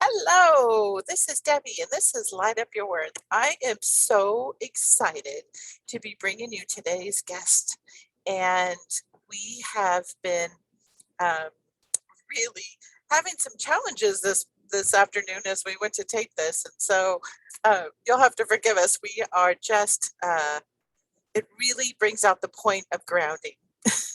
Hello, this is Debbie, and this is Light Up Your Worth. I am so excited to be bringing you today's guest, and we have been um, really having some challenges this afternoon as we went to tape this, and so you'll have to forgive us. We are just it really brings out the point of grounding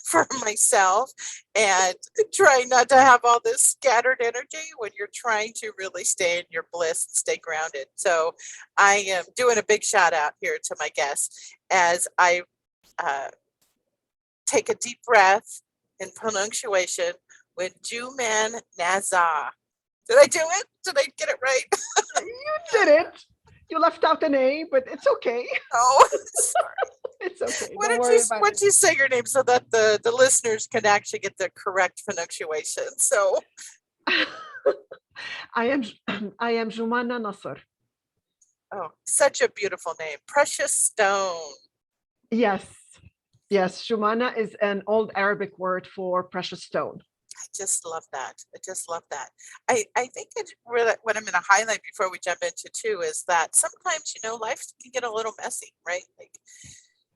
for myself and trying not to have all this scattered energy when you're trying to really stay in your bliss and stay grounded. So I am doing a big shout out here to my guests as I take a deep breath in pronunciation with Joumana Nasr. Did I do it? Did I get it right? You did it. You left out an A, but it's okay. Oh, sorry. It's okay. Why Don't don't worry you about why it. don't you say your name so that the listeners can actually get the correct pronunciation? So I am I am Joumana Nasr. oh, such a beautiful name. Precious stone. Yes. Yes, Joumana is an old Arabic word for precious stone. I just love that. I just love that. I think really what I'm going to highlight before we jump into too is that sometimes, life can get a little messy, right? Like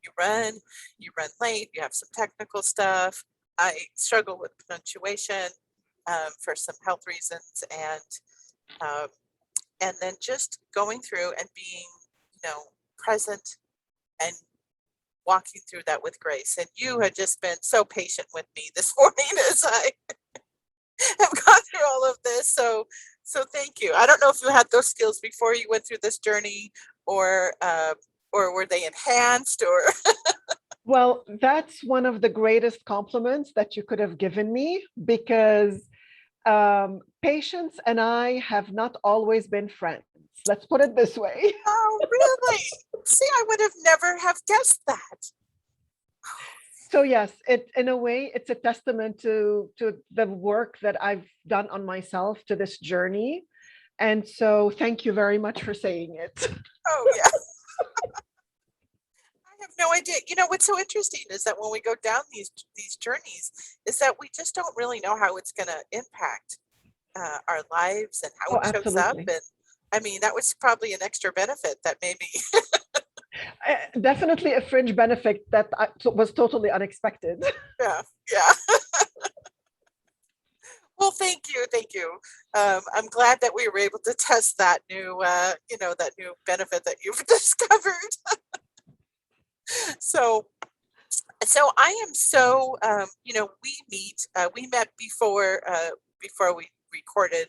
you run, you run late, you have some technical stuff. I struggle with punctuation for some health reasons, um, and then just going through and being, present and walking through that with grace. And you had just been so patient with me this morning as I have gone through all of this. So thank you. I don't know if you had those skills before you went through this journey, or were they enhanced, or Well, that's one of the greatest compliments that you could have given me because Patience and I have not always been friends. Let's put it this way. oh, really? See, I would have never have guessed that. So yes, it in a way it's a testament to the work that I've done on myself to this journey. And so thank you very much for saying it. Oh, yeah. I have no idea. What's so interesting is that when we go down these journeys, is that we just don't really know how it's going to impact our lives and how Oh, it shows up. absolutely. And I mean, that was probably an extra benefit that maybe. Definitely a fringe benefit that was totally unexpected. Yeah, yeah. Well, thank you, thank you. I'm glad that we were able to test that that new benefit that you've discovered. So, so I am so, we met before we recorded,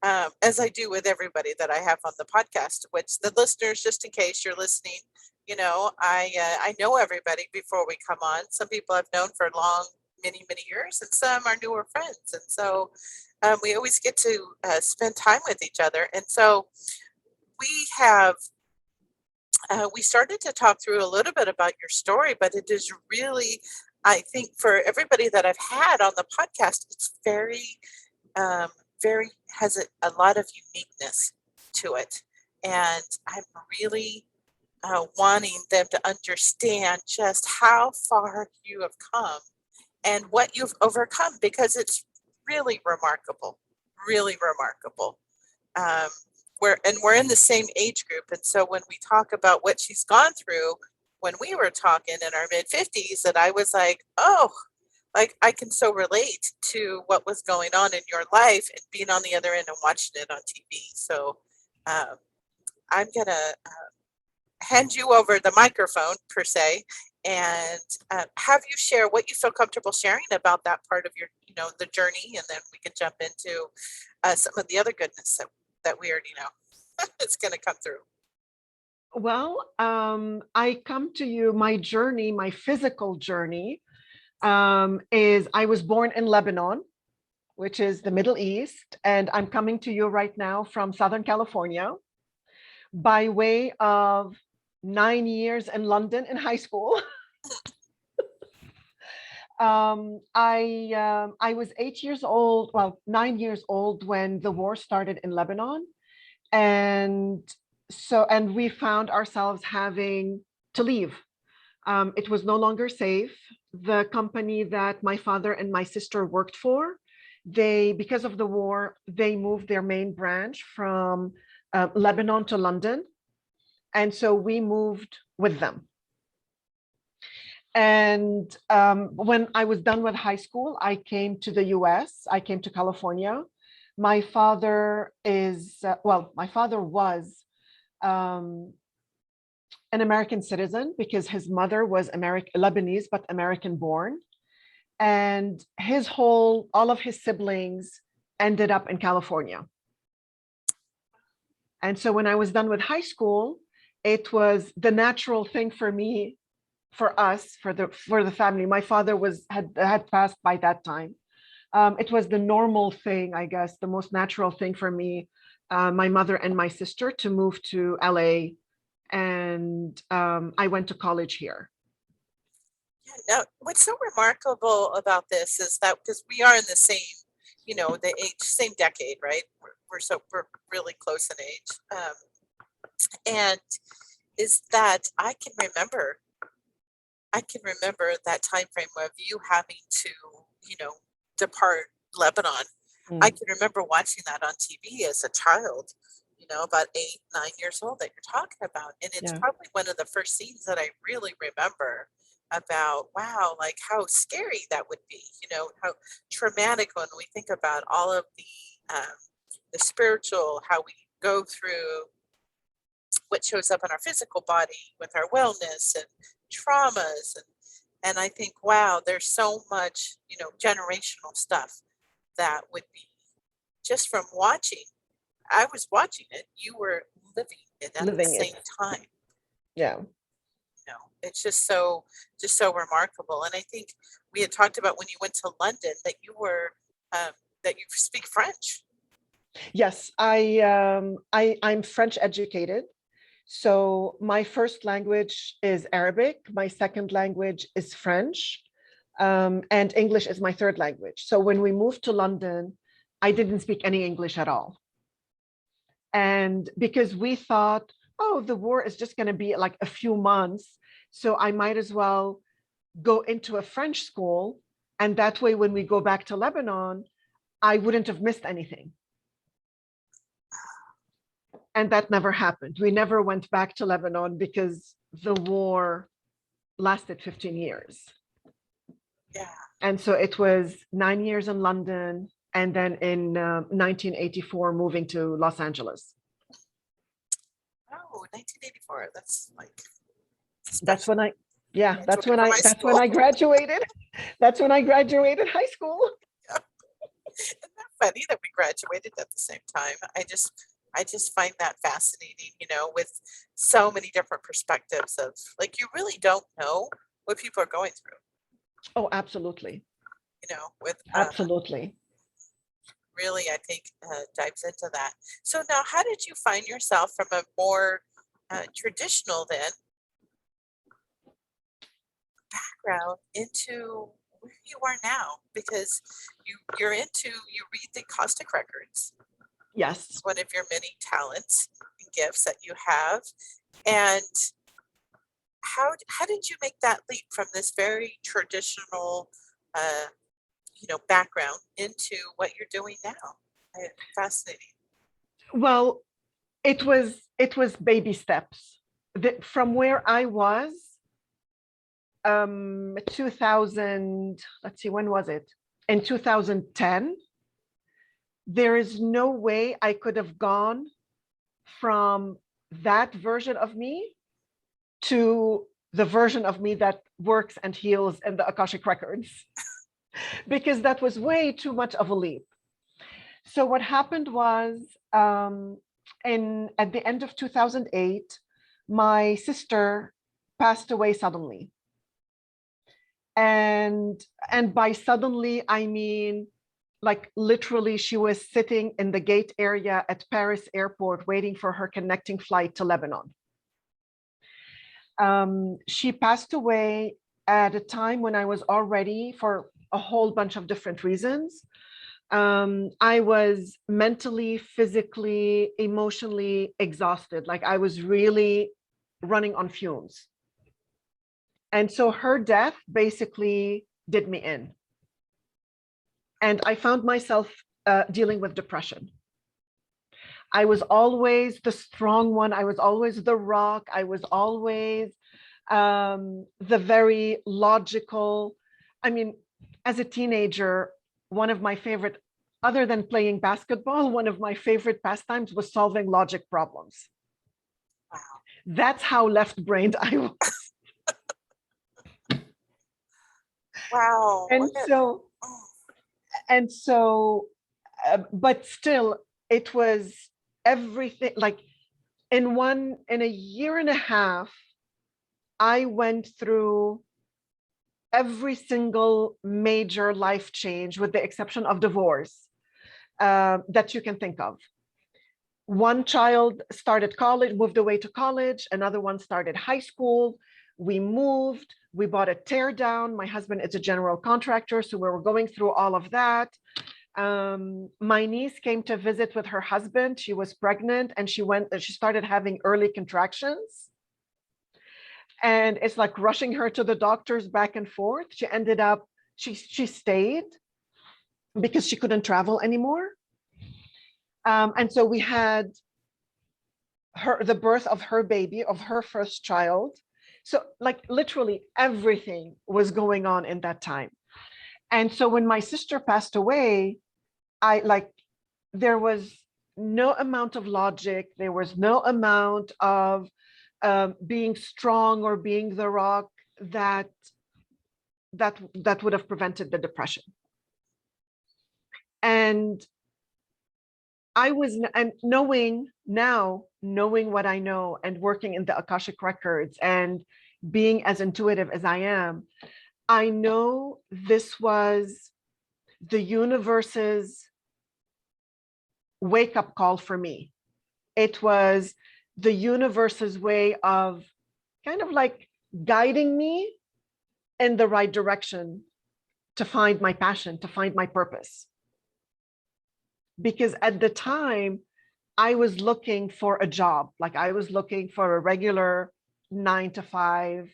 as I do with everybody that I have on the podcast, which the listeners, just in case you're listening, I know everybody before we come on. Some people I've known for long, many, many years, and some are newer friends. And so we always get to spend time with each other. And so we have we started to talk through a little bit about your story, but it is really, I think, for everybody that I've had on the podcast, it's um, very has a lot of uniqueness to it, and I'm really wanting them to understand just how far you have come and what you've overcome, because it's really remarkable, really remarkable. Um, we're in the same age group, and so when we talk about what she's gone through, when we were talking in our mid 50s, and I was like, oh, like I can so relate to what was going on in your life and being on the other end and watching it on TV. So um, I'm gonna hand you over the microphone per se, and have you share what you feel comfortable sharing about that part of your, the journey, and then we can jump into some of the other goodness that we already know it's going to come through. Well, I come to you, my journey, my physical journey is I was born in Lebanon, which is the Middle East, and I'm coming to you right now from Southern California by way of 9 years in London in high school. I was 8 years old, well, 9 years old when the war started in Lebanon. And we found ourselves having to leave. It was no longer safe. The company that my father and my sister worked for Because of the war, they moved their main branch from Lebanon to London. And so we moved with them. And when I was done with high school, I came to the US, I came to California. My father my father was an American citizen because his mother was Lebanese, but American born. And all of his siblings ended up in California. And so when I was done with high school, it was the natural thing for me, for us, for the family. My father had passed by that time. It was the normal thing, I guess, the most natural thing for me, my mother and my sister, to move to LA. And I went to college here. Yeah, now, what's so remarkable about this is that because we are in the same, the same decade, right? We're really close in age, and is that I can remember that time frame of you having to, depart Lebanon. I can remember watching that on TV as a child, about 8, 9 years old that you're talking about. And it's probably one of the first scenes that I really remember about, wow, like how scary that would be, how traumatic when we think about all of the spiritual, how we go through what shows up in our physical body with our wellness and traumas. And I think, wow, there's so much, generational stuff that would be just from watching. I was watching it. You were living it at the same time. Yeah. It's just so remarkable. And I think we had talked about when you went to London that you were that you speak French. Yes, I'm French educated. So my first language is Arabic. My second language is French, and English is my third language. So when we moved to London, I didn't speak any English at all. And because we thought, oh, the war is just going to be like a few months, so I might as well go into a French school. And that way, when we go back to Lebanon, I wouldn't have missed anything. And that never happened. We never went back to Lebanon because the war lasted 15 years. Yeah. And so it was 9 years in London, and then in 1984, moving to Los Angeles. Oh, 1984. That's like special. That's when I graduated. That's when I graduated high school. Yeah. Isn't that funny that we graduated at the same time? I just find that fascinating, with so many different perspectives of, like, you really don't know what people are going through. Oh, absolutely. With absolutely. Really, I think dives into that. So now, how did you find yourself from a more traditional then background into where you are now? Because you read the Akashic Records. Yes. It's one of your many talents and gifts that you have. And how did you make that leap from this very traditional background into what you're doing now? Fascinating. Well, it was baby steps. From where I was, 2000, let's see, when was it? In 2010, there is no way I could have gone from that version of me to the version of me that works and heals in the Akashic Records, because that was way too much of a leap. So what happened was, at the end of 2008, my sister passed away suddenly. And by suddenly, I mean, like literally she was sitting in the gate area at Paris airport waiting for her connecting flight to Lebanon. She passed away at a time when I was already, for a whole bunch of different reasons, I was mentally, physically, emotionally exhausted. Like I was really running on fumes. And so her death basically did me in. And I found myself dealing with depression. I was always the strong one. I was always the rock. I was always the very logical. I mean, as a teenager, one of my favorite, other than playing basketball, one of my favorite pastimes was solving logic problems. Wow. That's how left-brained I was. Wow. And so, but still, it was everything. Like in a year and a half, I went through every single major life change, with the exception of divorce, that you can think of. One child started college, moved away to college. Another one started high school. We moved, we bought a tear down. My husband is a general contractor, so we were going through all of that. My niece came to visit with her husband. She was pregnant and she started having early contractions. And it's like rushing her to the doctors back and forth. She ended up, she stayed because she couldn't travel anymore. And so we had the birth of her baby, of her first child. So like literally everything was going on in that time. And so when my sister passed away, there was no amount of logic, there was no amount of being strong or being the rock that would have prevented the depression. And knowing what I know and working in the Akashic Records and being as intuitive as I am, I know this was the universe's wake-up call for me. It was the universe's way of kind of like guiding me in the right direction to find my passion, to find my purpose. Because at the time, I was looking for a job, like I was looking for a regular 9 to 5.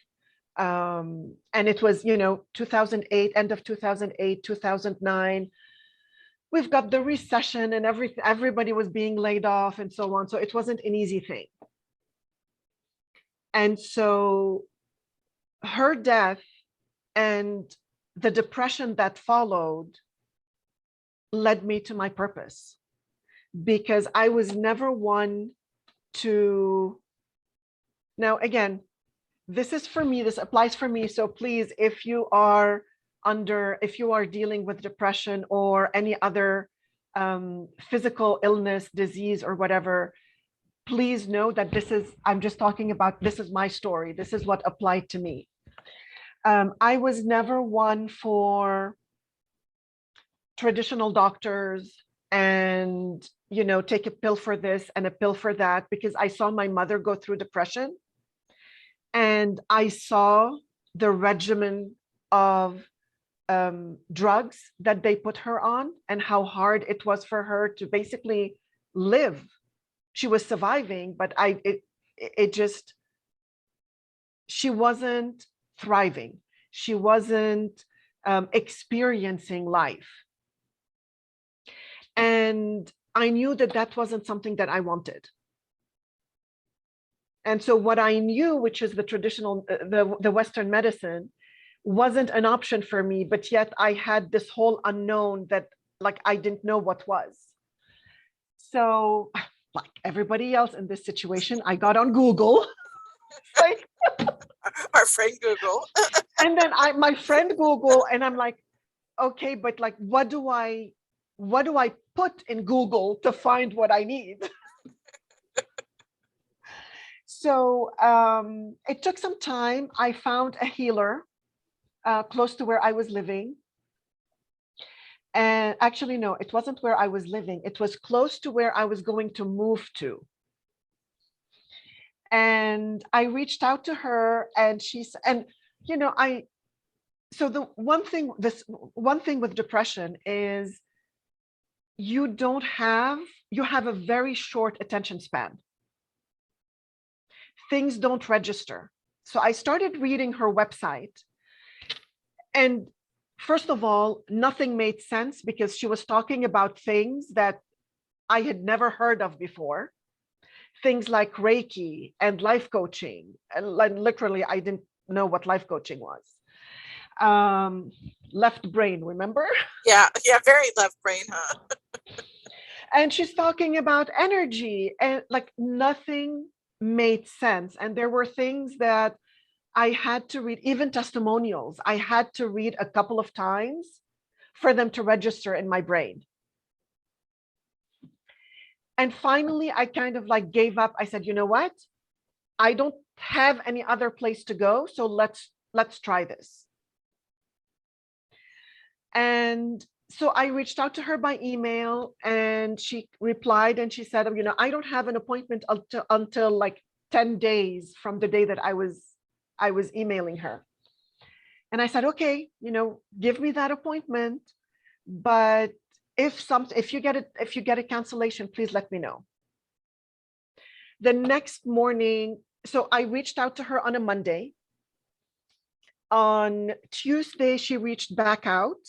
And it was, 2008, end of 2008, 2009. We've got the recession and everybody was being laid off and so on. So it wasn't an easy thing. And so her death and the depression that followed led me to my purpose, because I was never one to, now again, this is for me, this applies for me. So please, if you are dealing with depression or any other physical illness, disease, or whatever, please know that I'm just talking about, this is my story. This is what applied to me. I was never one for traditional doctors and, take a pill for this and a pill for that, because I saw my mother go through depression and I saw the regimen of drugs that they put her on and how hard it was for her to basically live. She was surviving, but she wasn't thriving. She wasn't experiencing life. And I knew that wasn't something that I wanted. And so what I knew, which is the traditional, the Western medicine, wasn't an option for me, but yet I had this whole unknown that like I didn't know what was. So like everybody else in this situation, I got on Google. Like, our friend Google. And then my friend Google, and I'm like, okay, but like, what do I put in Google to find what I need? So it took some time. I found a healer close to where I was living. And actually, no, it wasn't where I was living. It was close to where I was going to move to. And I reached out to her and so the one thing with depression is you have a very short attention span. Things don't register. So I started reading her website, and First of all, nothing made sense because she was talking about things that I had never heard of before. Things like Reiki and life coaching. And literally, I didn't know what life coaching was. Left brain, remember? Yeah, very left brain, huh? And she's talking about energy, and like nothing made sense. And there were things that I had to read, even testimonials, I had to read a couple of times for them to register in my brain. And finally, I kind of like gave up. I said, you know what? I don't have any other place to go. So let's try this. And so I reached out to her by email, and she replied, and she said, you know, I don't have an appointment until like 10 days from the day that I was emailing her. And I said, okay, you know, give me that appointment. But if you get a cancellation, please let me know. The next morning, so I reached out to her on a Monday. On Tuesday, she reached back out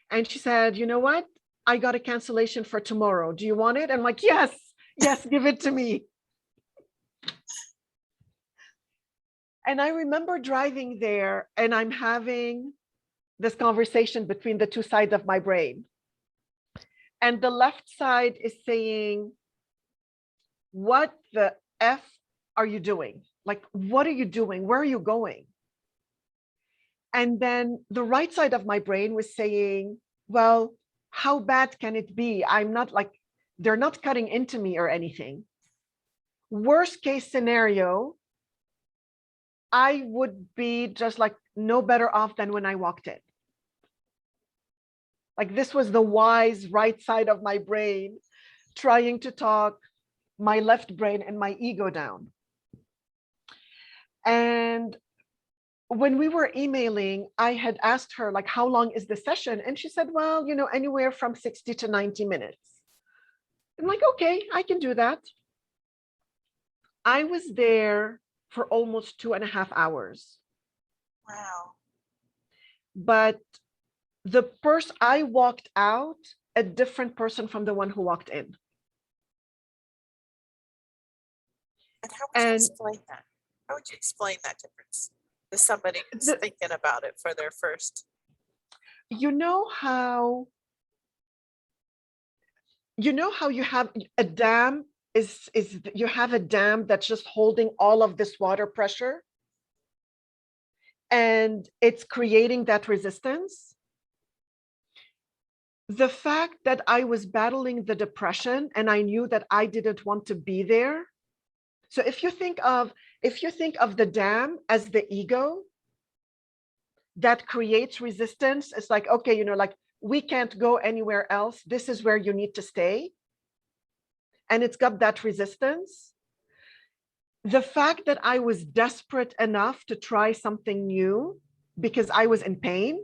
and she said, you know what? I got a cancellation for tomorrow. Do you want it? I'm like, yes, give it to me. And I remember driving there and I'm having this conversation between the two sides of my brain. And the left side is saying, what the F are you doing? Like, what are you doing? Where are you going? And then the right side of my brain was saying, well, how bad can it be? I'm not like, they're not cutting into me or anything. Worst case scenario, I would be just like no better off than when I walked in. Like this was the wise right side of my brain trying to talk my left brain and my ego down. And when we were emailing, I had asked her, like, how long is the session? And she said, well, you know, anywhere from 60 to 90 minutes. I'm like, okay, I can do that. I was there for almost 2.5 hours. Wow. But I walked out a different person from the one who walked in. And how would you explain that? How would you explain that difference to somebody who's thinking about it for their first? You know how you have a dam is you have a dam that's just holding all of this water pressure and it's creating that resistance. The fact that I was battling the depression and I knew that I didn't want to be there. So if you think of the dam as the ego that creates resistance, it's like, okay, you know, like we can't go anywhere else. This is where you need to stay. And it's got that resistance. The fact that I was desperate enough to try something new because I was in pain,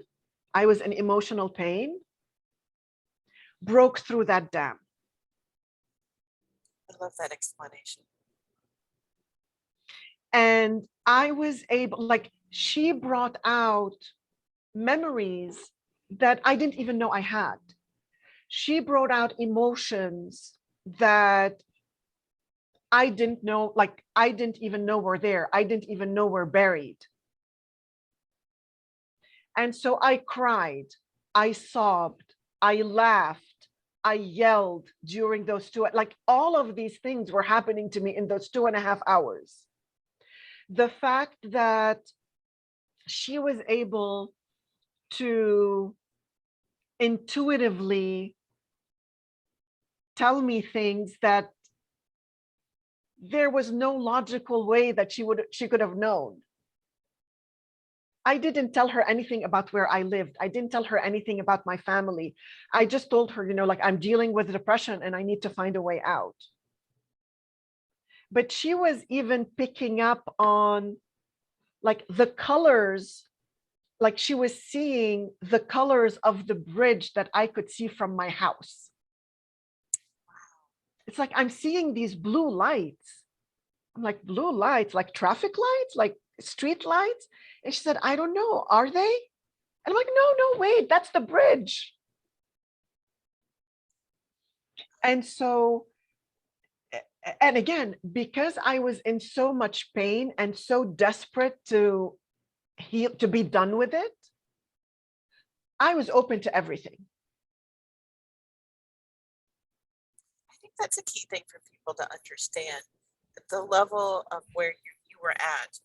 I was in emotional pain, broke through that dam. I love that explanation. And I was able, like, she brought out memories that I didn't even know I had. She brought out emotions that I didn't know, like, I didn't even know were there. I didn't even know were buried. And so I cried, I sobbed, I laughed, I yelled during those like all of these things were happening to me in those 2.5 hours. The fact that she was able to intuitively tell me things that there was no logical way that she could have known. I didn't tell her anything about where I lived. I didn't tell her anything about my family. I just told her, you know, like I'm dealing with depression and I need to find a way out. But she was even picking up on like the colors, like she was seeing the colors of the bridge that I could see from my house. It's like, I'm seeing these blue lights. I'm like, blue lights, like traffic lights, like street lights? And she said, I don't know, are they? And I'm like, no, wait, that's the bridge. And so, and again, because I was in so much pain and so desperate to heal, to be done with it, I was open to everything. I think that's a key thing for people to understand the level of where you were at,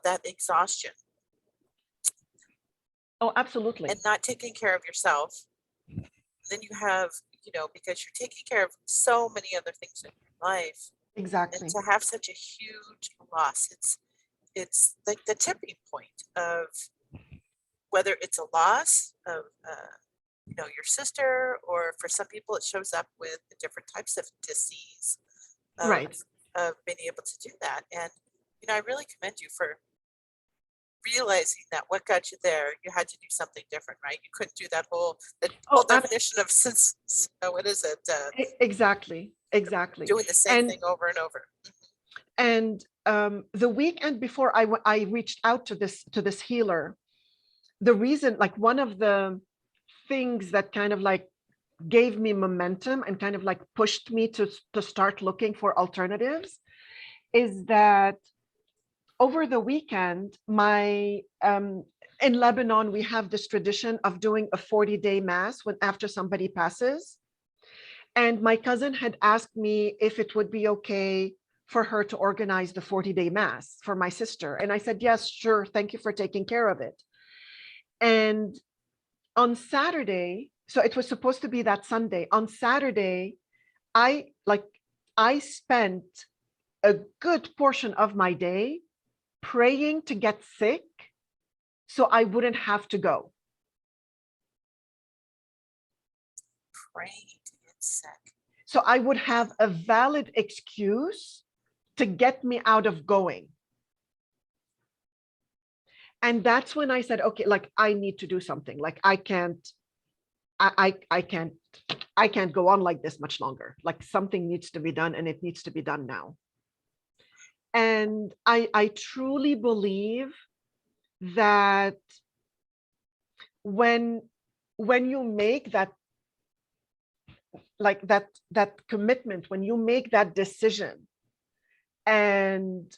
that exhaustion Oh, absolutely. and not taking care of yourself. Then you have, because you're taking care of so many other things in your life, and Exactly. to have such a huge loss, it's like the tipping point of whether it's a loss of your sister, or for some people it shows up with the different types of disease of Right. being able to do that. And I really commend you for realizing that what got you there, you had to do something different, right? You couldn't do the whole Oh, definition of since, what is it, exactly. Exactly. doing the same And thing over and over. and the weekend before I reached out to this healer, the reason, like one of the things that kind of like gave me momentum and kind of like pushed me to start looking for alternatives is that over the weekend, my in Lebanon, we have this tradition of doing a 40-day mass after somebody passes. And my cousin had asked me if it would be okay for her to organize the 40-day mass for my sister. And I said, yes, sure. Thank you for taking care of it. And on Saturday, so it was supposed to be that Sunday. On Saturday, I spent a good portion of my day praying to get sick so I wouldn't have to go. Praying to get sick. So I would have a valid excuse to get me out of going. And that's when I said, okay, like I need to do something. Like I can't go on like this much longer. Like something needs to be done, and it needs to be done now. And I truly believe that when you make that, like that commitment, when you make that decision, and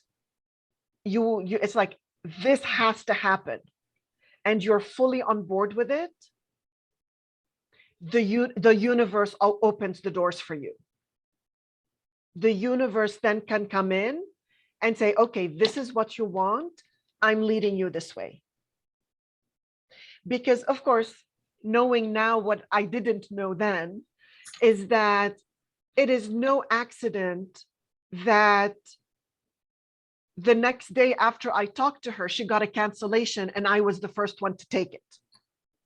you it's like, this has to happen, and you're fully on board with it, the universe opens the doors for you. The universe then can come in and say, okay, this is what you want. I'm leading you this way. Because of course, knowing now what I didn't know then is that it is no accident that the next day after I talked to her, she got a cancellation and I was the first one to take it.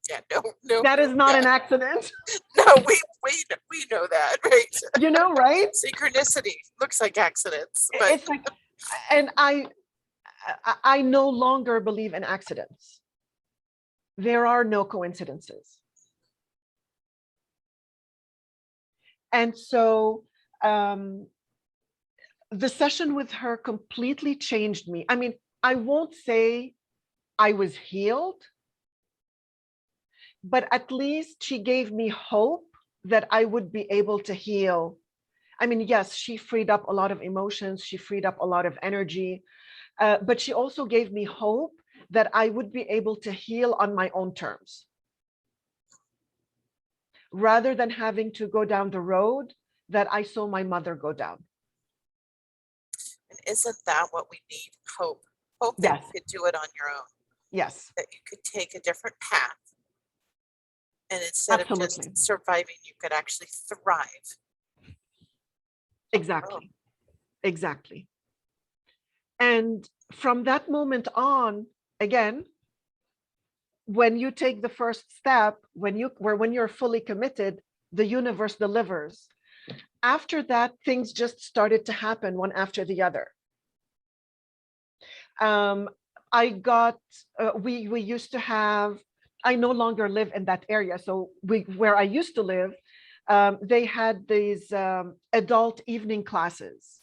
Yeah, no. That is not yeah. an accident. No, we know that, right? You know, right? Synchronicity looks like accidents, but It's like, and I no longer believe in accidents. There are no coincidences. And so the session with her completely changed me. I mean, I won't say I was healed, but at least she gave me hope that I would be able to heal. I mean, yes, she freed up a lot of emotions, she freed up a lot of energy, but she also gave me hope that I would be able to heal on my own terms, rather than having to go down the road that I saw my mother go down. and isn't that what we need? Hope that Yes. you could do it on your own. Yes. That you could take a different path, and instead of Absolutely. just surviving, you could actually thrive. Exactly. Exactly. And from that moment on, again, when you take the first step, when you're fully committed, the universe delivers. After that, things just started to happen one after the other. I got, we used to have, I no longer live in that area. So where I used to live, they had these adult evening classes.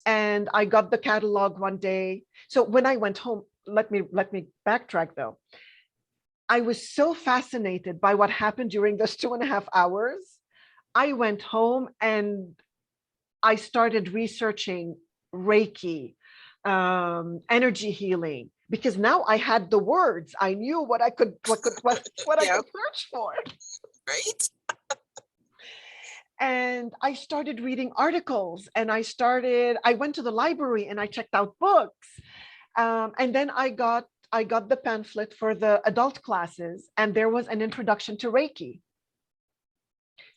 And I got the catalog one day. So when I went home, let me backtrack though. I was so fascinated by what happened during those 2.5 hours. I went home and I started researching Reiki, energy healing, because now I had the words. I knew what I could, what I Yeah, could search for. right. And I started reading articles, and I went to the library and I checked out books. And then I got the pamphlet for the adult classes, and there was an introduction to Reiki.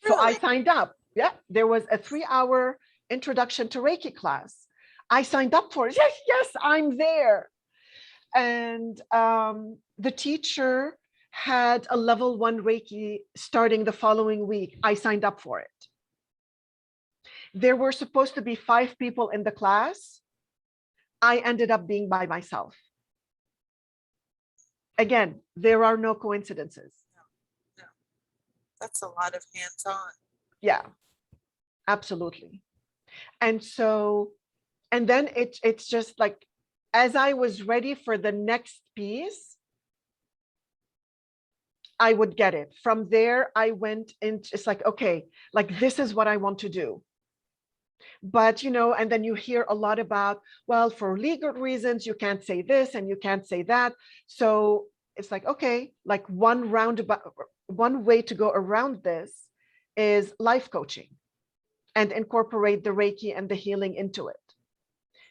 So I Really? signed up. Yeah, there was a 3-hour introduction to Reiki class. I signed up for it. Yes, yes, I'm there. And the teacher had a level 1 Reiki starting the following week. I signed up for it. There were supposed to be 5 people in the class. I ended up being by myself. Again, there are no coincidences. No, no. That's a lot of hands-on. Yeah, absolutely. And so, and then it's just like, as I was ready for the next piece, I would get it. From there, I went into, it's like, okay, like this is what I want to do. But, you know, and then you hear a lot about, well, for legal reasons, you can't say this and you can't say that. So it's like, okay, like one way to go around this is life coaching and incorporate the Reiki and the healing into it.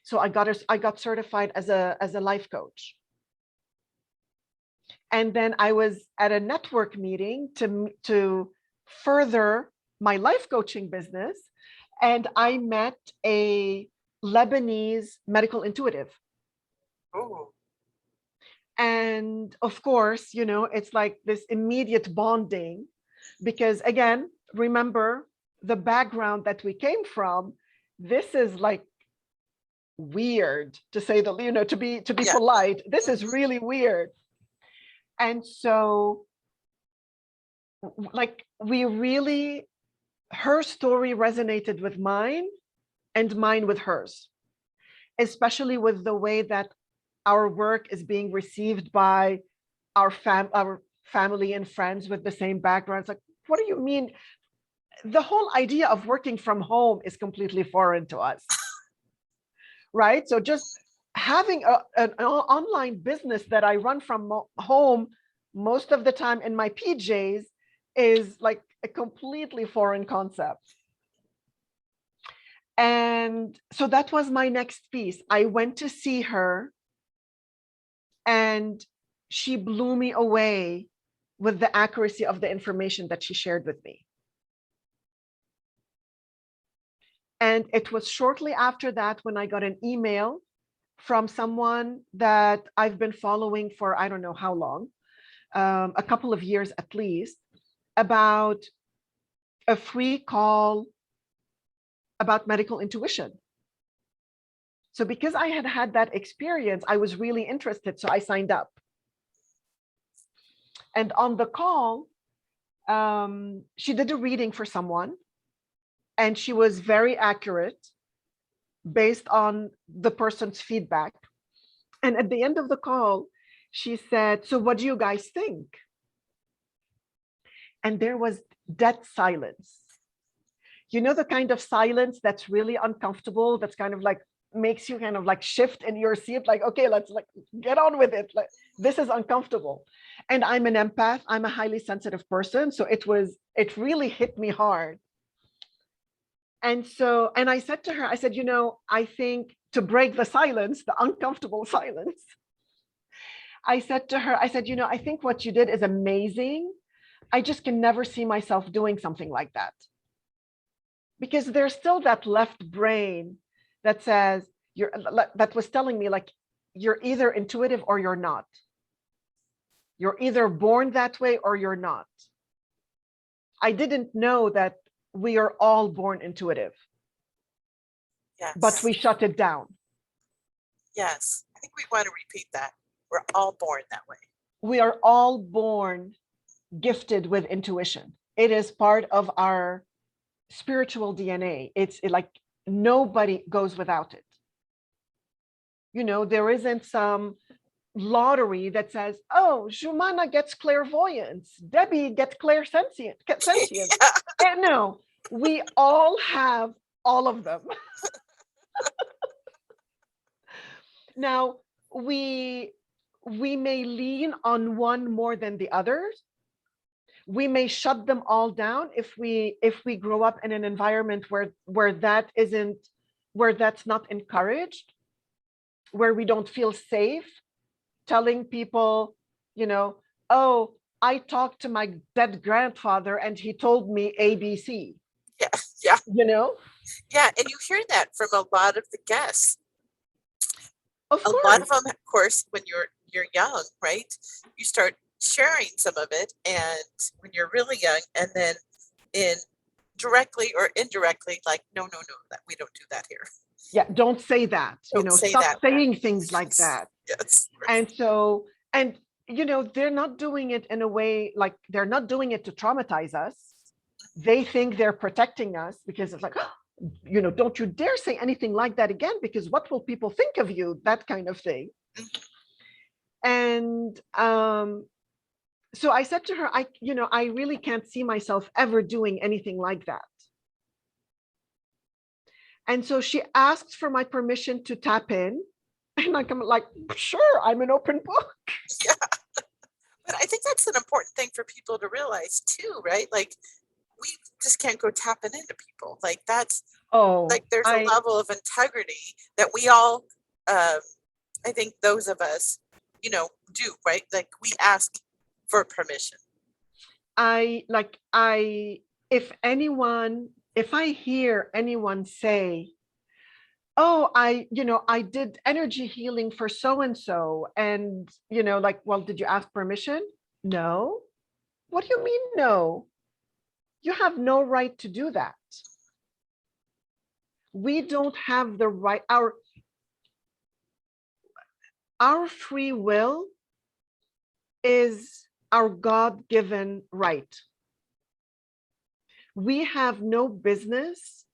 So I got certified as a life coach. And then I was at a network meeting to further my life coaching business. And I met a Lebanese medical intuitive. Oh, And of course, you know, it's like this immediate bonding, because again, remember the background that we came from. This is like weird, to say the, you know, to be yeah. polite. This is really weird. And so like we really, her story resonated with mine and mine with hers, especially with the way that our work is being received by our family and friends with the same backgrounds. Like, what do you mean? The whole idea of working from home is completely foreign to us, right? So just having an online business that I run from home most of the time in my PJs is like a completely foreign concept. And so that was my next piece. I went to see her and she blew me away with the accuracy of the information that she shared with me. And it was shortly after that when I got an email from someone that I've been following for I don't know how long, a couple of years at least, about a free call about medical intuition. So because I had had that experience, I was really interested. So I signed up. And on the call, she did a reading for someone, and she was very accurate based on the person's feedback. And at the end of the call, she said, "So what do you guys think?" And there was dead silence. You know, the kind of silence that's really uncomfortable, that's kind of like makes you kind of like shift in your seat, like, okay, let's like get on with it. Like, this is uncomfortable. And I'm an empath, I'm a highly sensitive person. So it really hit me hard. And so, and I said to her, I said, you know, I think to break the silence, the uncomfortable silence, I said to her, I said, you know, I think what you did is amazing. I just can never see myself doing something like that. Because there's still that left brain that says, that was telling me, like, you're either intuitive or you're not. You're either born that way or you're not. I didn't know that we are all born intuitive. Yes. But we shut it down. Yes. I think we want to repeat that. We're all born that way. We are all born gifted with intuition. It is part of our spiritual DNA. It's like nobody goes without it. You know, there isn't some lottery that says, oh, Joumana gets clairvoyance, Debbie gets clairsentience. Yeah. And no, we all have all of them. Now, we may lean on one more than the others. We may shut them all down if we grow up in an environment where that's not encouraged, where we don't feel safe telling people, oh, I talked to my dead grandfather and he told me ABC. Yeah. Yeah. Yeah, and you hear that from a lot of the guests. Of A course. lot of them, of course, when you're young, right? You start sharing some of it, and when you're really young, and then in directly or indirectly, like, no, that we don't do that here. Yeah, don't say that. Don't say stop that. saying things like that. Yes. Right. And so, and they're not doing it in a way, like they're not doing it to traumatize us. They think they're protecting us because it's like, don't you dare say anything like that again, because what will people think of you? That kind of thing. And so I said to her, I really can't see myself ever doing anything like that. And so she asked for my permission to tap in. And I'm like, sure, I'm an open book. Yeah. But I think that's an important thing for people to realize too, right? Like, we just can't go tapping into people. Like, that's, like, there's a level of integrity that we all, I think those of us, do, right? Like, we ask for permission. If I hear anyone say, oh, I did energy healing for so-and-so, and, well, did you ask permission? No. What do you mean, no? You have no right to do that. We don't have the right, our free will is our God-given right. We have no business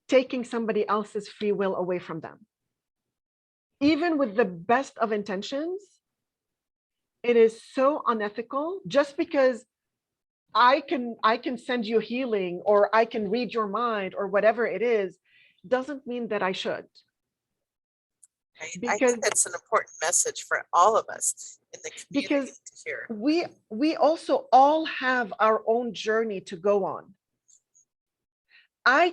taking somebody else's free will away from them. Even with the best of intentions, it is so unethical. Just because I can send you healing, or I can read your mind, or whatever it is, doesn't mean that I should. I think that's an important message for all of us in the community to hear. We also all have our own journey to go on. I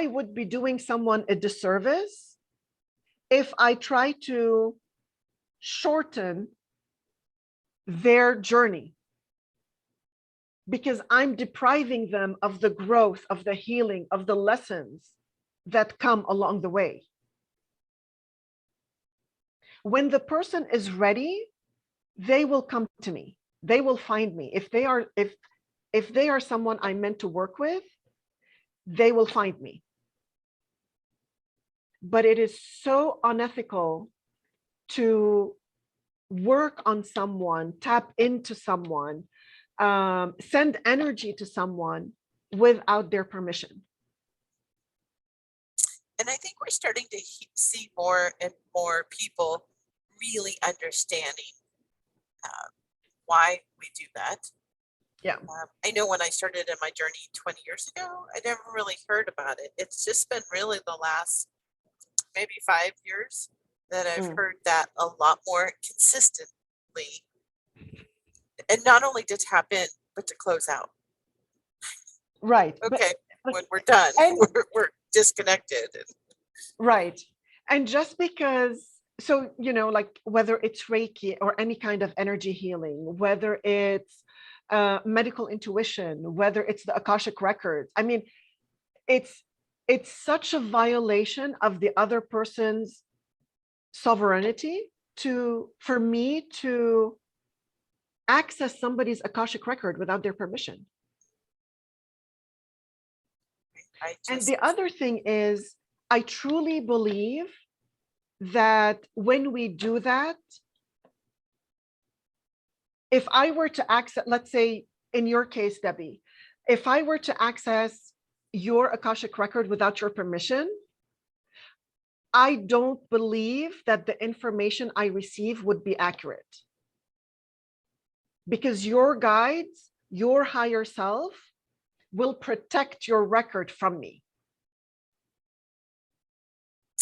would be doing someone a disservice if I try to shorten their journey, because I'm depriving them of the growth, of the healing, of the lessons that come along the way. When the person is ready, they will come to me. They will find me. If they are someone I'm meant to work with, they will find me. But it is so unethical to work on someone, tap into someone, send energy to someone without their permission. And I think we're starting to see more and more people really understanding why we do that. Yeah. I know when I started in my journey 20 years ago, I never really heard about it. It's just been really the last maybe 5 years that I've heard that a lot more consistently. And not only to tap in, but to close out. Right. Okay, when we're done, we're disconnected. Right. And just because, so, like, whether it's Reiki or any kind of energy healing, whether it's medical intuition, whether it's the Akashic Records, I mean, it's such a violation of the other person's sovereignty for me to access somebody's Akashic Record without their permission. And the other thing is, I truly believe that when we do that, if I were to access, let's say in your case, Debbie, if I were to access your Akashic Record without your permission, I don't believe that the information I receive would be accurate, because your guides, your higher self, will protect your record from me.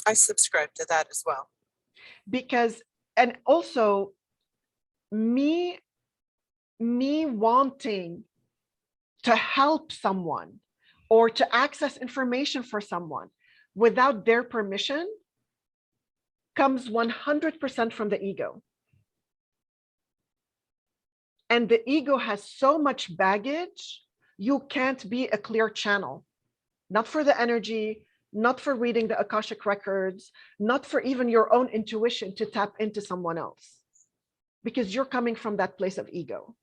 I subscribe to that as well. Because, and also me wanting to help someone or to access information for someone without their permission comes 100% from the ego. And the ego has so much baggage, you can't be a clear channel, not for the energy, not for reading the Akashic records, not for even your own intuition to tap into someone else, because you're coming from that place of ego.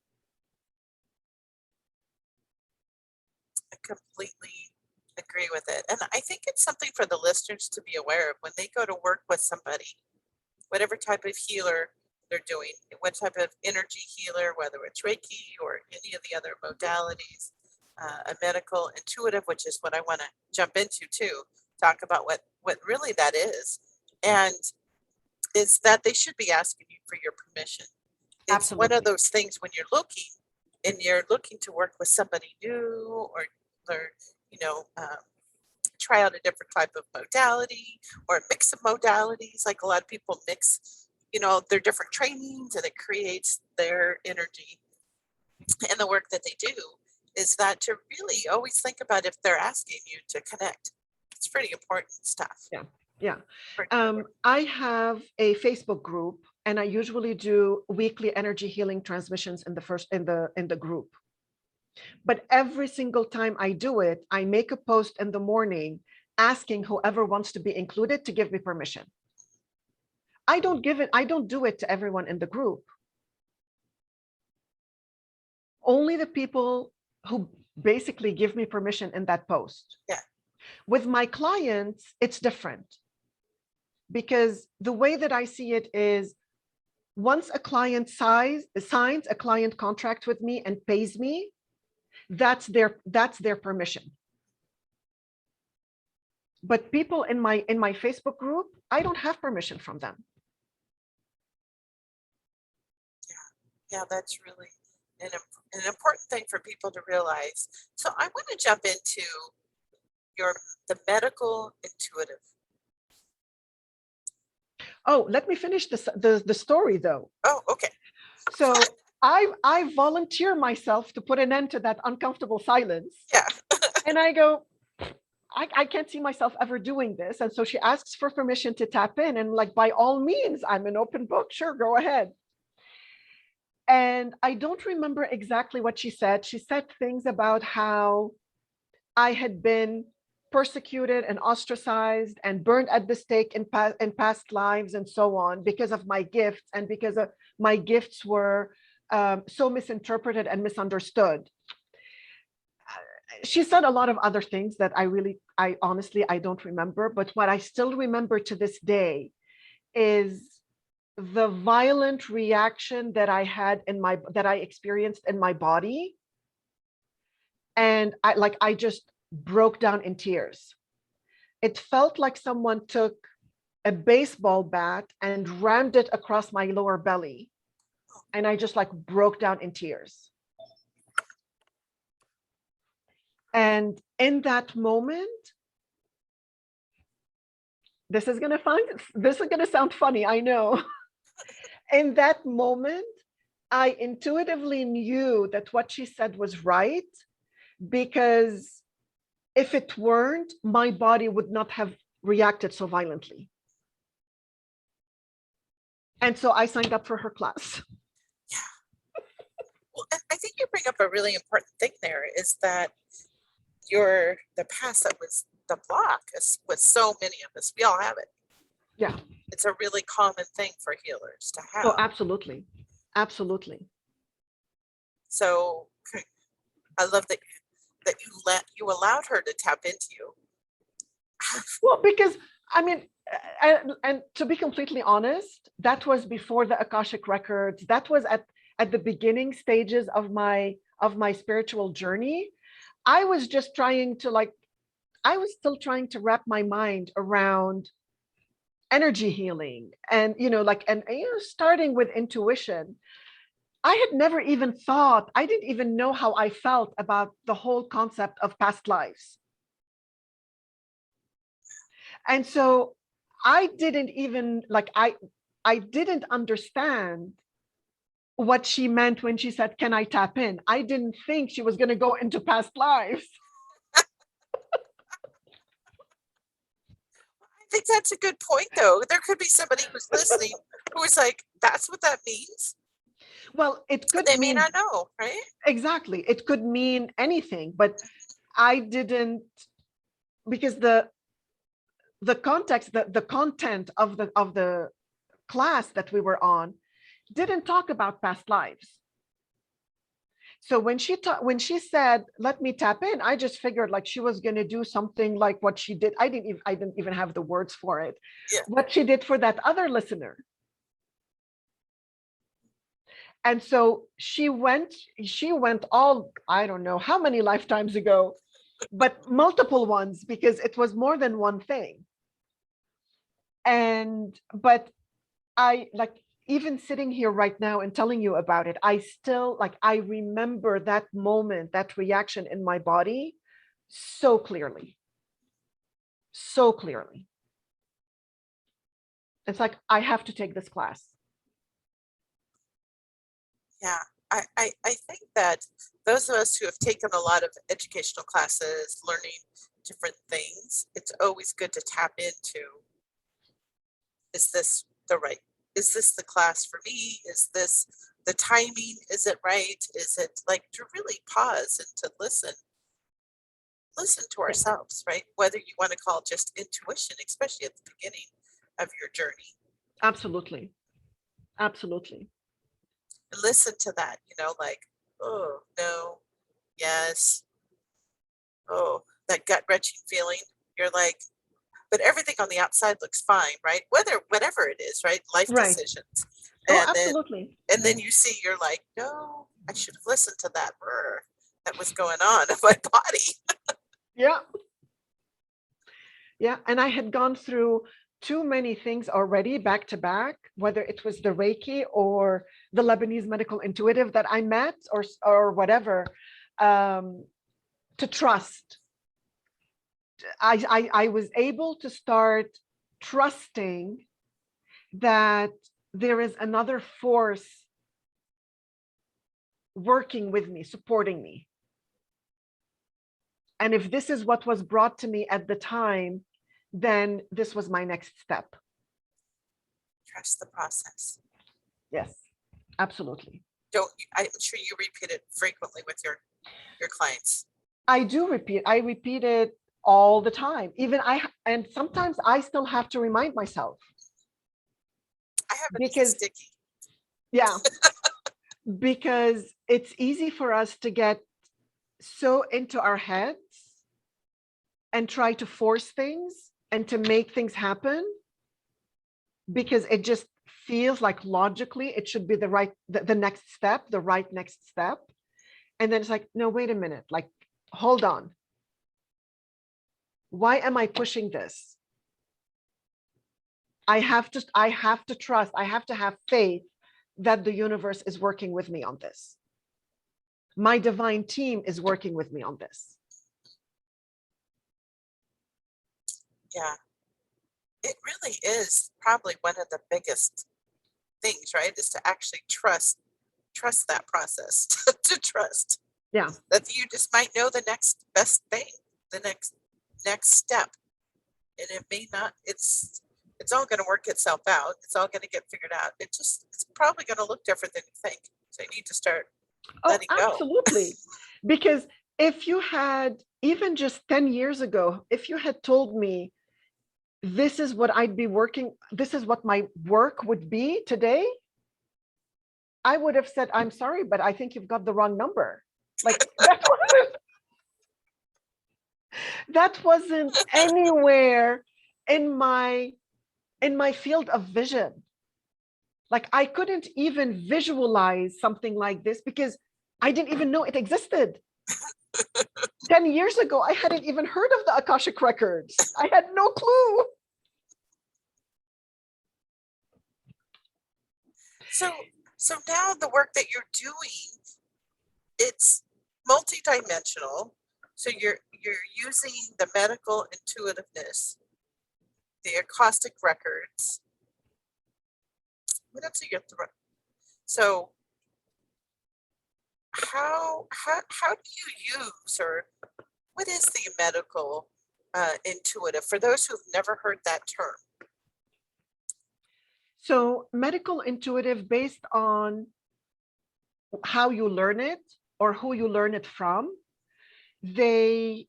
I completely agree with it. And I think it's something for the listeners to be aware of when they go to work with somebody, whatever type of healer they're doing, what type of energy healer, whether it's Reiki or any of the other modalities, a medical intuitive, which is what I want to jump into too, talk about what really that is. And is that they should be asking you for your permission. It's Absolutely. one of those things when you're looking to work with somebody new or try out a different type of modality or a mix of modalities. Like a lot of people mix, their different trainings, and it creates their energy. And the work that they do is that to really always think about if they're asking you to connect. It's pretty important stuff. Yeah. I have a Facebook group, and I usually do weekly energy healing transmissions in the group. But every single time I do it, I make a post in the morning asking whoever wants to be included to give me permission. I don't do it to everyone in the group. Only the people who basically give me permission in that post. Yeah. With my clients, it's different, because the way that I see it is, once a client signs a client contract with me and pays me, that's their permission. But people in my Facebook group, I don't have permission from them. Yeah, that's really an important thing for people to realize. So I want to jump into the medical intuitive. Oh, let me finish the story though. Oh, okay. So I volunteer myself to put an end to that uncomfortable silence. Yeah. And I go, I can't see myself ever doing this. And so she asks for permission to tap in, and like, by all means, I'm an open book. Sure, go ahead. And I don't remember exactly what she said. She said things about how I had been persecuted and ostracized and burned at the stake in past lives and so on, because of my gifts, and because of my gifts were so misinterpreted and misunderstood. She said a lot of other things that I honestly don't remember. But what I still remember to this day is the violent reaction that I had that I experienced in my body. And I just broke down in tears. It felt like someone took a baseball bat and rammed it across my lower belly. And I just broke down in tears. And in that moment, this is going to sound funny, I know. In that moment, I intuitively knew that what she said was right, because if it weren't, my body would not have reacted so violently. And so I signed up for her class. Yeah. Well, I think you bring up a really important thing there, is that the past that was the block with so many of us. We all have it. Yeah. It's a really common thing for healers to have. Oh, absolutely. Absolutely. So I love that you allowed her to tap into you. Well, because I mean, and to be completely honest, that was before the Akashic records. That was at the beginning stages of my spiritual journey. I was just trying to I was still trying to wrap my mind around energy healing, and starting with intuition. I had never even thought, I didn't even know how I felt about the whole concept of past lives. And so I didn't even I didn't understand what she meant when she said, "Can I tap in?" I didn't think she was going to go into past lives. I think that's a good point, though. There could be somebody who's listening who is like, "That's what that means." Well, it could They may mean, not know, right? exactly, it could mean anything, but I didn't, because the context, the content of the class that we were on didn't talk about past lives. So when she said, "Let me tap in," I just figured like she was going to do something like what she did. I didn't even have the words for it. Yeah. What she did for that other listener. And so she went all, I don't know how many lifetimes ago, but multiple ones, because it was more than one thing. But I, like, even sitting here right now and telling you about it, I still, like, I remember that moment, that reaction in my body so clearly. So clearly. It's like, I have to take this class. Yeah. I think that those of us who have taken a lot of educational classes, learning different things, it's always good to tap into, is this the class for me? Is this the timing? Is it right? Is it like to really pause and to listen to Yeah, ourselves, right? Whether you want to call it just intuition, especially at the beginning of your journey. absolutely. Absolutely. And listen to that, like, oh, no, yes, oh, that gut wrenching feeling. You're like, but everything on the outside looks fine, right? Whatever it is, right? Life Right. decisions. Oh, And then absolutely. and then you see, you're like, no, I should have listened to that brr that was going on in my body. Yeah. Yeah. And I had gone through too many things already back to back, whether it was the Reiki or the Lebanese medical intuitive that I met, or whatever, to trust. I was able to start trusting that there is another force working with me, supporting me. And if this is what was brought to me at the time, then this was my next step. Trust the process. Yes, absolutely. I'm sure you repeat it frequently with your clients. I repeat it all the time. And sometimes I still have to remind myself, I have it as a because, sticky. yeah, because it's easy for us to get so into our heads and try to force things and to make things happen, because it just feels like logically it should be the next step, the right next step. And then it's like, no, wait a minute, like, hold on. Why am I pushing this? I have to trust, I have to have faith that the universe is working with me on this. My divine team is working with me on this. Yeah. It really is probably one of the biggest things, right? Is to actually trust that process, to trust Yeah. that you just might know the next best thing, the next step. And it may not, it's all going to work itself out. It's all going to get figured out. It's probably going to look different than you think. So you need to start letting go. Absolutely. Because if you had, even just 10 years ago, if you had told me this is what this is what my work would be today, I would have said, I'm sorry, but I think you've got the wrong number. Like, that wasn't anywhere in my field of vision. Like, I couldn't even visualize something like this because I didn't even know it existed. 10 years ago, I hadn't even heard of the Akashic Records. I had no clue. So now the work that you're doing, it's multidimensional. So you're using the medical intuitiveness, the Akashic records. What else are you throwing? So how do you use, or what is the medical intuitive for those who've never heard that term? So medical intuitive, based on how you learn it or who you learn it from, the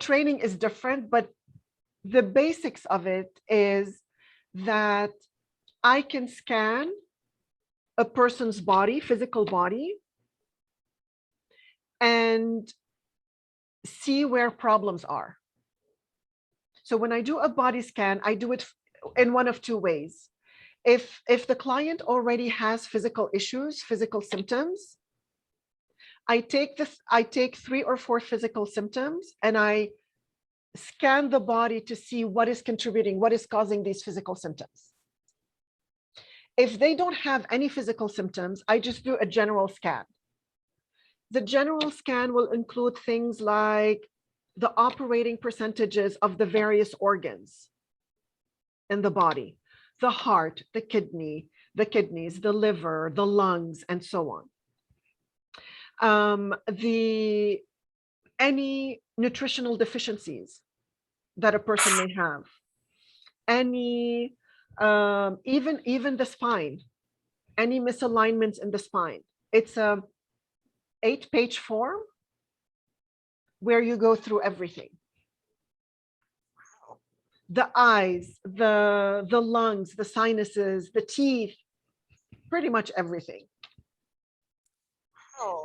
training is different, but the basics of it is that I can scan a person's body, physical body, and see where problems are. So when I do a body scan, I do it in one of two ways. If the client already has physical issues, physical symptoms, I take 3 or 4 physical symptoms and I scan the body to see what is contributing, what is causing these physical symptoms. If they don't have any physical symptoms, I just do a general scan. The general scan will include things like the operating percentages of the various organs in the body, the heart, the kidneys, the liver, the lungs, and so on. Any nutritional deficiencies that a person may have, any even the spine, any misalignments in the spine. It's a 8-page form where you go through everything. The eyes, the lungs, the sinuses, the teeth, pretty much everything.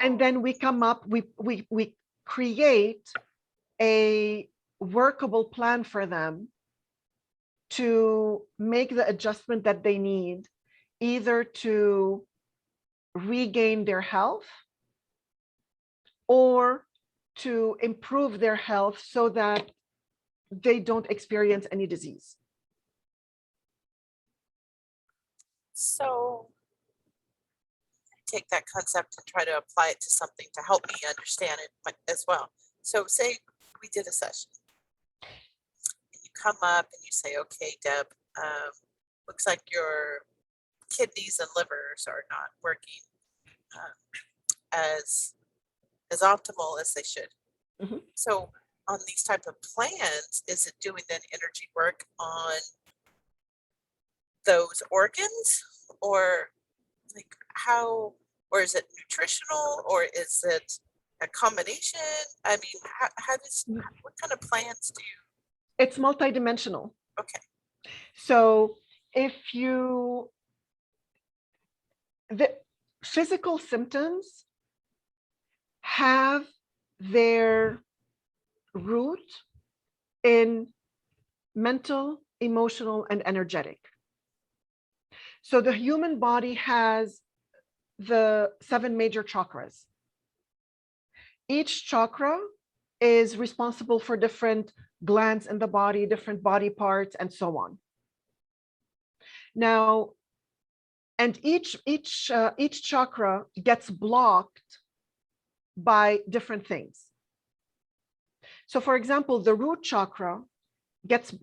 And then we come up, we create a workable plan for them to make the adjustment that they need, either to regain their health or to improve their health so that they don't experience any disease. So take that concept and try to apply it to something to help me understand it as well. So say we did a session. You come up and you say, okay, Deb, looks like your kidneys and livers are not working as optimal as they should. Mm-hmm. So on these type of plans, is it doing then energy work on those organs, or like how, or is it nutritional, or is it a combination? I mean, what kind of plans do you? It's multidimensional. Okay. So the physical symptoms have their root in mental, emotional, and energetic. So the human body has the 7 major chakras. Each chakra is responsible for different glands in the body, different body parts, and so on. Now, and each chakra gets blocked by different things. So, for example, the root chakra is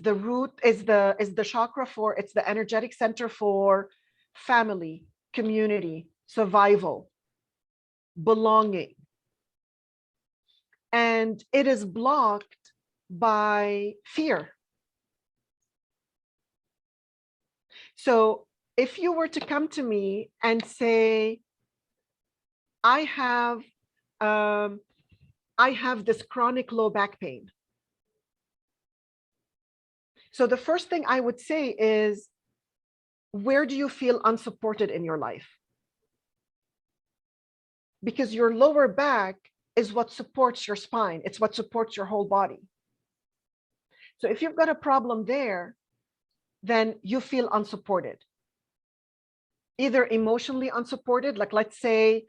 the chakra for, it's the energetic center for family, community, survival, belonging. And it is blocked by fear. So if you were to come to me and say, I have this chronic low back pain. So the first thing I would say is, where do you feel unsupported in your life? Because your lower back is what supports your spine. It's what supports your whole body. So if you've got a problem there, then you feel unsupported. Either emotionally unsupported, like let's say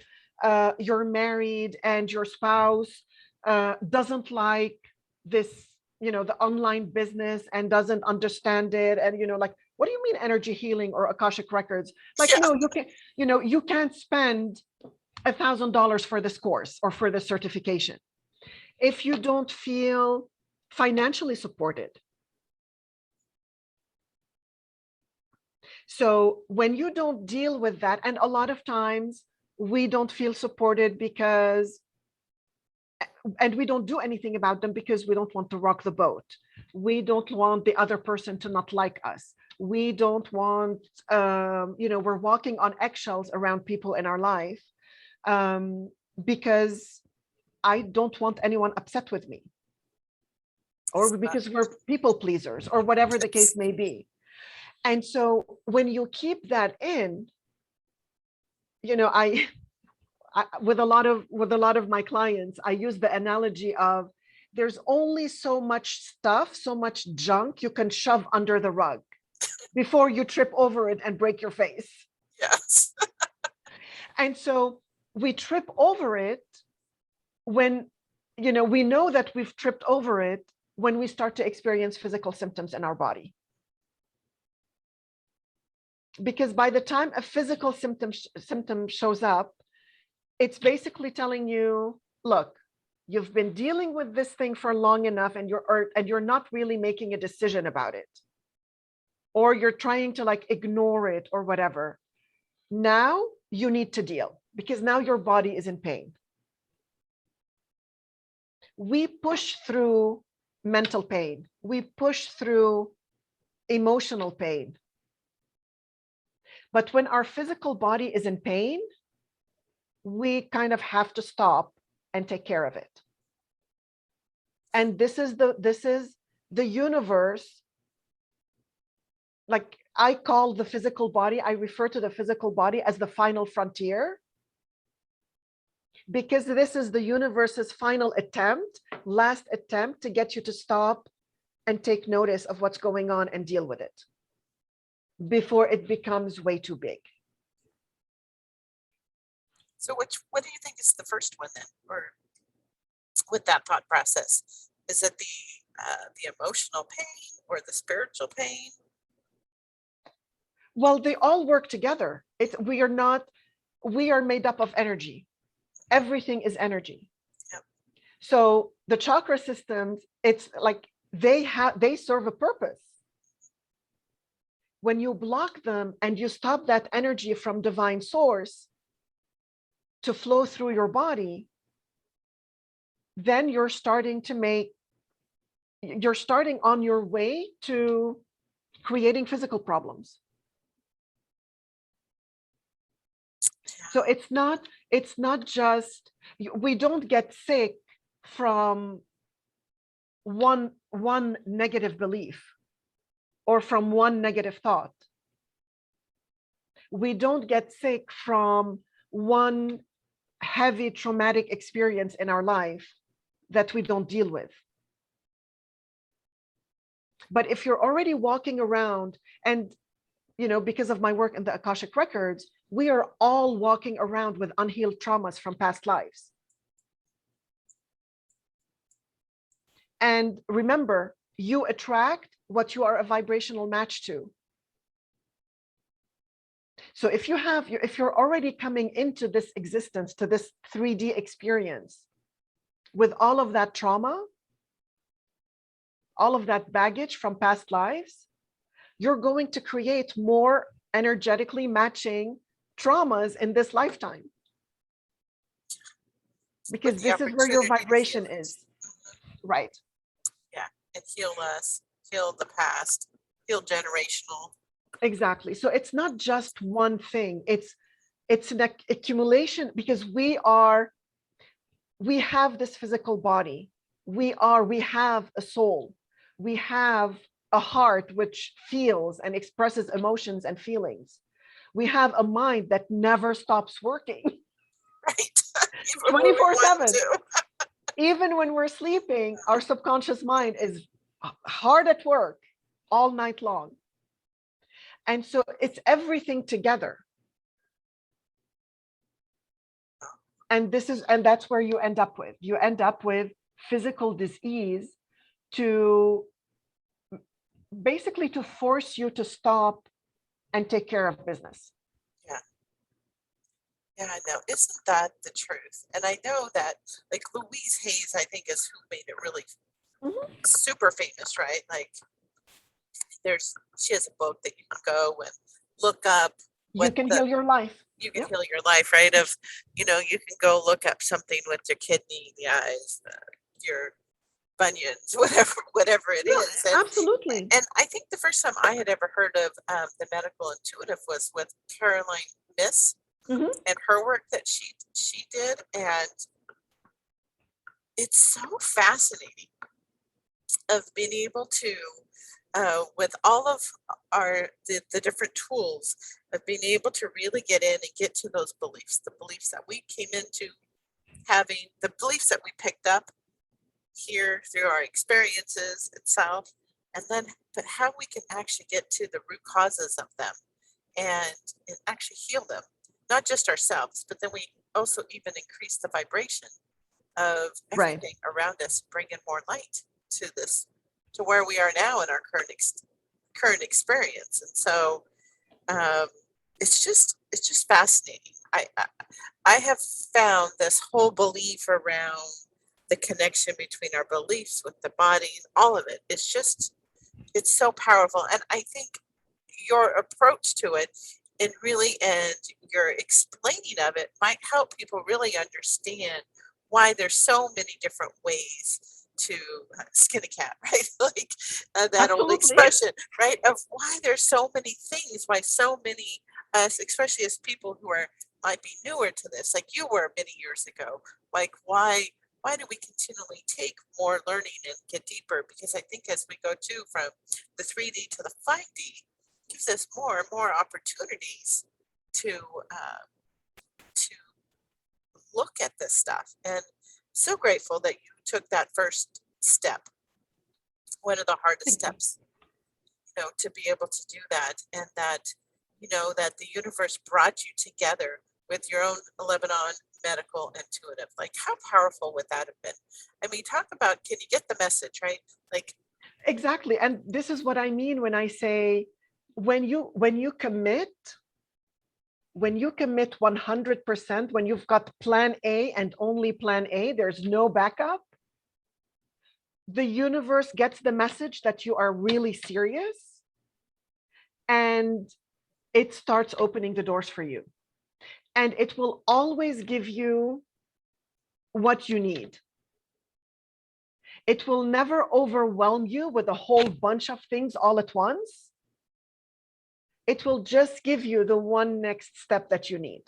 you're married and your spouse doesn't like this, the online business and doesn't understand it. And, like What do you mean energy healing or Akashic records? Like, Yeah. no, you can, you can't spend $1,000 for this course or for this certification if you don't feel financially supported. So when you don't deal with that, and a lot of times we don't feel supported and we don't do anything about them because we don't want to rock the boat. We don't want the other person to not like us. We don't want, we're walking on eggshells around people in our life because I don't want anyone upset with me, or because we're people pleasers, or whatever the case may be. And so when you keep that in, I with a lot of my clients, I use the analogy of there's only so much stuff, so much junk you can shove under the rug before you trip over it and break your face. Yes. And so we trip over it when, we know that we've tripped over it when we start to experience physical symptoms in our body. Because by the time a physical symptom shows up, it's basically telling you, look, you've been dealing with this thing for long enough, and you're not really making a decision about it, or you're trying to ignore it or whatever. Now you need to deal, because now your body is in pain. We push through mental pain. We push through emotional pain. But when our physical body is in pain, we kind of have to stop and take care of it. And this is the universe. Like, I call the physical body, I refer to the physical body as the final frontier, because this is the universe's final last attempt to get you to stop and take notice of what's going on and deal with it before it becomes way too big. So what do you think is the first one then, or with that thought process? Is it the emotional pain or the spiritual pain? Well, they all work together. We are made up of energy. Everything is energy. Yep. So the chakra systems, it's like they serve a purpose. When you block them and you stop that energy from divine source to flow through your body, then you're starting on your way to creating physical problems. So it's not just, we don't get sick from one negative belief or from one negative thought. We don't get sick from one heavy traumatic experience in our life that we don't deal with. But if you're already walking around, and because of my work in the Akashic records, we are all walking around with unhealed traumas from past lives. And remember, you attract what you are a vibrational match to. So if you're already coming into this existence, to this 3D experience with all of that trauma, all of that baggage from past lives, you're going to create more energetically matching traumas in this lifetime. Because this is where your vibration is. Right. Yeah. And heal us, heal the past, heal generational. Exactly. So it's not just one thing. It's an accumulation, because we have this physical body. We have a soul. We have a heart which feels and expresses emotions and feelings. We have a mind that never stops working. Right. 24/7. Even when we're sleeping, our subconscious mind is hard at work all night long. And so it's everything together. And that's where you end up with. You end up with physical disease to basically to force you to stop and take care of business. Yeah. Yeah, I know. Isn't that the truth? And I know that, like, Louise Hayes, I think, is who made it really Mhm. super famous, right? Like, she has a book that you can go and look up You what can heal your life. you can Yep. heal your life, right? Of, you can go look up something with your kidney, the eyes, your bunions, whatever it Yeah, is. absolutely. And I think the first time I had ever heard of the medical intuitive was with Caroline Miss Mhm. and her work that she did, and it's so fascinating of being able to with all of the different tools of being able to really get in and get to those beliefs, the beliefs that we came into having, the beliefs that we picked up here through our experiences itself, and then but how we can actually get to the root causes of them and actually heal them, not just ourselves, but then we also even increase the vibration of Right. everything around us, bringing more light to this, to where we are now in our current experience. And so um, it's just fascinating. I have found this whole belief around the connection between our beliefs with the body, all of it. It's so powerful, and I think your approach to it and your explaining of it might help people really understand why there's so many different ways to skin a cat, right? Like that old Absolutely. expression, right? Of why there's so many things, why so many us, especially as people who are might be newer to this, like you were many years ago, like why do we continually take more learning and get deeper? Because I think as we go to from the 3D to the 5D, gives us more and more opportunities to to look at this stuff. And so grateful that you took that first step, one of the hardest Thank you. steps, to be able to do that, and that that the universe brought you together with your own Lebanon medical intuitive. Like, how powerful would that have been? I mean, talk about, can you get the message, right? Like, Exactly. And this is what I mean when I say when you commit 100%, when you've got plan A and only plan A, there's no backup, the universe gets the message that you are really serious, and it starts opening the doors for you. And it will always give you what you need. It will never overwhelm you with a whole bunch of things all at once. It will just give you the one next step that you need.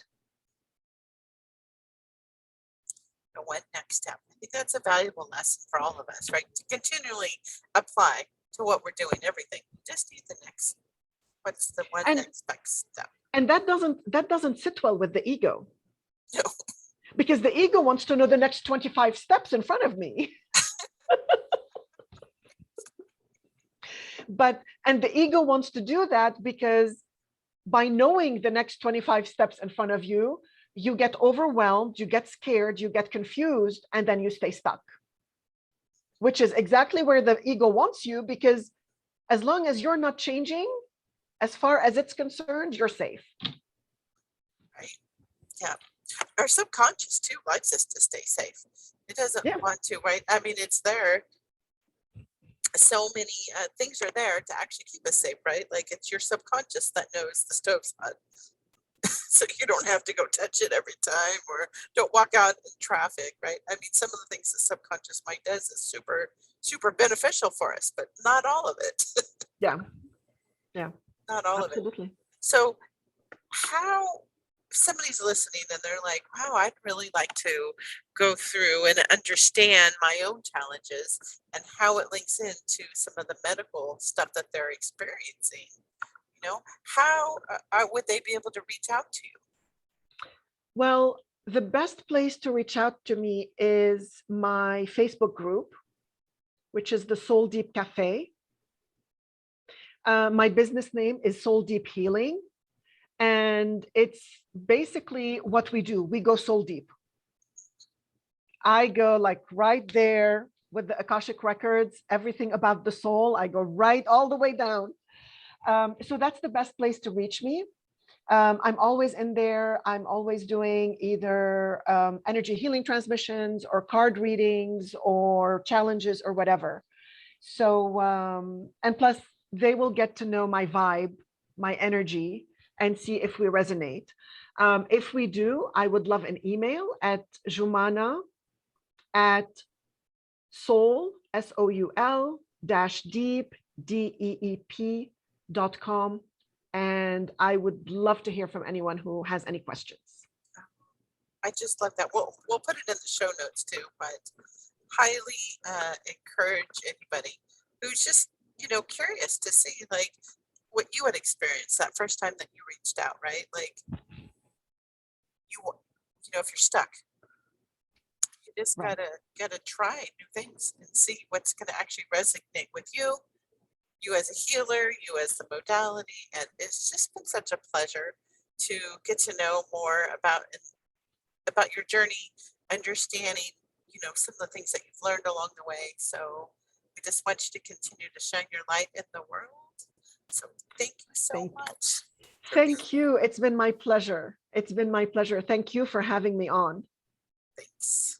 what next step? I think that's a valuable lesson for all of us, right? To continually apply to what we're doing, everything. Just need the next. What's the one And next best step? and that doesn't sit well with the ego, No, because the ego wants to know the next 25 steps in front of me. And the ego wants to do that because by knowing the next 25 steps in front of you, you get overwhelmed, you get scared, you get confused, and then you stay stuck, which is exactly where the ego wants you, because as long as you're not changing, as far as it's concerned, you're safe. right? Yeah. Our subconscious too likes us to stay safe. It doesn't Yeah. want to, right? I mean, it's there. So many things are there to actually keep us safe, right? Like, it's your subconscious that knows the stove's hot. So you don't have to go touch it every time, or don't walk out in traffic, right? I mean, some of the things the subconscious mind does is super, super beneficial for us, but not all of it. Yeah. Yeah. Not all of it. Absolutely. So how somebody's listening and they're like, wow, I'd really like to go through and understand my own challenges and how it links into some of the medical stuff that they're experiencing. How would they be able to reach out to you? Well, the best place to reach out to me is my Facebook group, which is the Soul Deep Cafe. My business name is Soul Deep Healing. And it's basically what we do. We go soul deep. I go like right there with the Akashic Records, everything about the soul. I go right all the way down. So that's the best place to reach me. I'm always in there. I'm always doing either energy healing transmissions or card readings or challenges or whatever. So, and plus, they will get to know my vibe, my energy, and see if we resonate. If we do, I would love an email at Joumana at soul, SOUL dash deep, DEEP.com. And I would love to hear from anyone who has any questions. I just love that. We'll put it in the show notes too, but highly encourage anybody who's just, curious to see like what you had experienced that first time that you reached out, right? Like if you're stuck, you just Right. gotta try new things and see what's gonna actually resonate with you as a healer, you as the modality. And it's just been such a pleasure to get to know more about your journey, understanding, some of the things that you've learned along the way. So we just want you to continue to shine your light in the world. So thank you so much. Thank you. It's been my pleasure. It's been my pleasure. Thank you for having me on. Thanks.